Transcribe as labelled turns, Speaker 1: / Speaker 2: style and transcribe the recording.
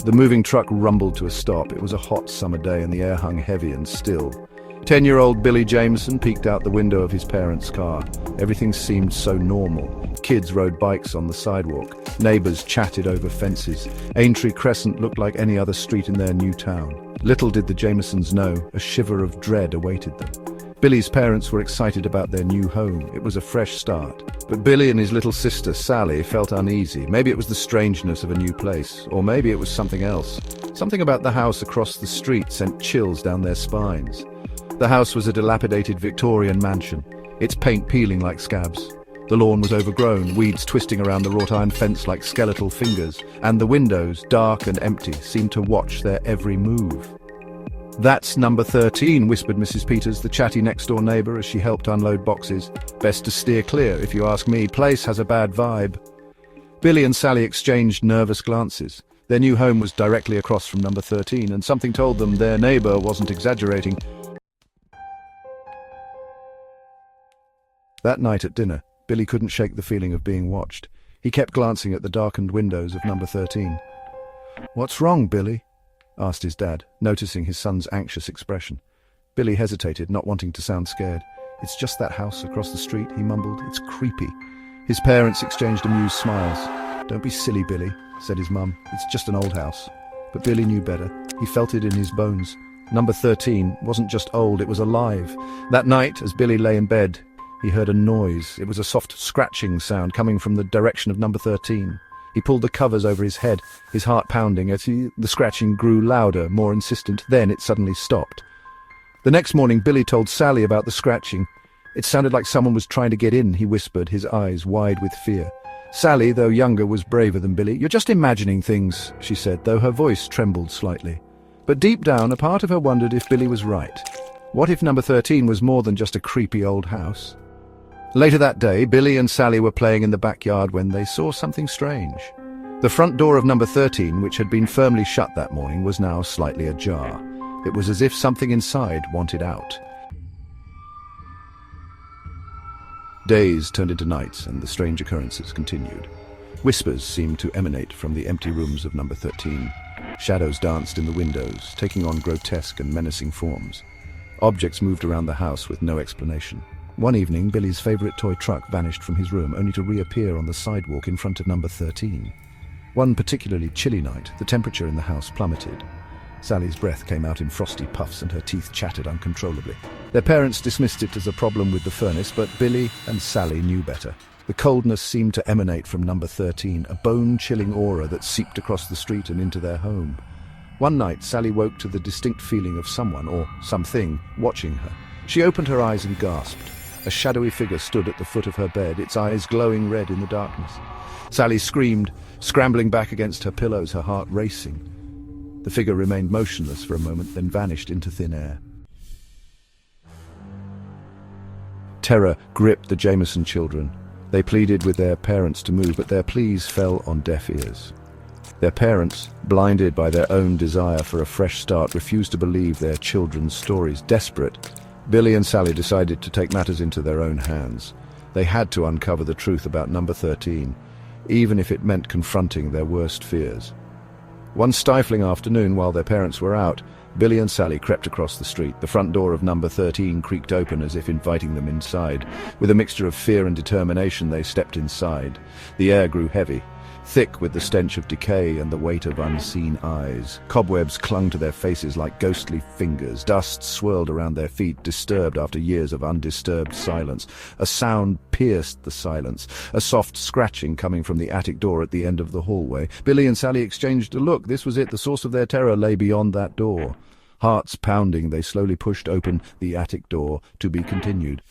Speaker 1: The moving truck rumbled to a stop. It was a hot summer day and the air hung heavy and still. 10-year-old Billy Jameson peeked out the window of his parents' car. Everything seemed so normal. Kids rode bikes on the sidewalk. Neighbors chatted over fences. Aintree Crescent looked like any other street in their new town. Little did the Jamesons know, a shiver of dread awaited them. Billy's parents were excited about their new home. It was a fresh start. But Billy and his little sister, Sally, felt uneasy. Maybe it was the strangeness of a new place, or maybe it was something else. Something about the house across the street sent chills down their spines. The house was a dilapidated Victorian mansion, its paint peeling like scabs. The lawn was overgrown, weeds twisting around the wrought iron fence like skeletal fingers, and the windows, dark and empty, seemed to watch their every move. "That's number 13, whispered Mrs. Peters, the chatty next-door neighbor, as she helped unload boxes. "Best to steer clear, if you ask me. Place has a bad vibe." Billy and Sally exchanged nervous glances. Their new home was directly across from number 13, and something told them their neighbor wasn't exaggerating. That night at dinner, Billy couldn't shake the feeling of being watched. He kept glancing at the darkened windows of number 13. "What's wrong, Billy?" asked his dad, noticing his son's anxious expression. Billy hesitated, not wanting to sound scared. "It's just that house across the street," he mumbled. "It's creepy." His parents exchanged amused smiles. "Don't be silly, Billy," said his mum. "It's just an old house." But Billy knew better. He felt it in his bones. Number 13 wasn't just old, it was alive. That night, as Billy lay in bed, he heard a noise. It was a soft scratching sound coming from the direction of number 13. He pulled the covers over his head, his heart pounding as the scratching grew louder, more insistent. Then it suddenly stopped. The next morning, Billy told Sally about the scratching. "It sounded like someone was trying to get in," he whispered, his eyes wide with fear. Sally, though younger, was braver than Billy. "You're just imagining things," she said, though her voice trembled slightly. But deep down, a part of her wondered if Billy was right. What if number 13 was more than just a creepy old house? Later that day, Billy and Sally were playing in the backyard when they saw something strange. The front door of number 13, which had been firmly shut that morning, was now slightly ajar. It was as if something inside wanted out. Days turned into nights, and the strange occurrences continued. Whispers seemed to emanate from the empty rooms of number 13. Shadows danced in the windows, taking on grotesque and menacing forms. Objects moved around the house with no explanation. One evening, Billy's favorite toy truck vanished from his room, only to reappear on the sidewalk in front of number 13. One particularly chilly night, the temperature in the house plummeted. Sally's breath came out in frosty puffs and her teeth chattered uncontrollably. Their parents dismissed it as a problem with the furnace, but Billy and Sally knew better. The coldness seemed to emanate from number 13, a bone-chilling aura that seeped across the street and into their home. One night, Sally woke to the distinct feeling of someone, or something, watching her. She opened her eyes and gasped. A shadowy figure stood at the foot of her bed, its eyes glowing red in the darkness. Sally screamed, scrambling back against her pillows, her heart racing. The figure remained motionless for a moment, then vanished into thin air. Terror gripped the Jameson children. They pleaded with their parents to move, but their pleas fell on deaf ears. Their parents, blinded by their own desire for a fresh start, refused to believe their children's stories. Desperate, Billy and Sally decided to take matters into their own hands. They had to uncover the truth about number 13, even if it meant confronting their worst fears. One stifling afternoon, while their parents were out, Billy and Sally crept across the street. The front door of number 13 creaked open as if inviting them inside. With a mixture of fear and determination, they stepped inside. The air grew heavy, thick with the stench of decay and the weight of unseen eyes. Cobwebs clung to their faces like ghostly fingers. Dust swirled around their feet, disturbed after years of undisturbed silence. A sound pierced the silence, a soft scratching coming from the attic door at the end of the hallway. Billy and Sally exchanged a look. This was it. The source of their terror lay beyond that door. Hearts pounding, they slowly pushed open the attic door. To be continued.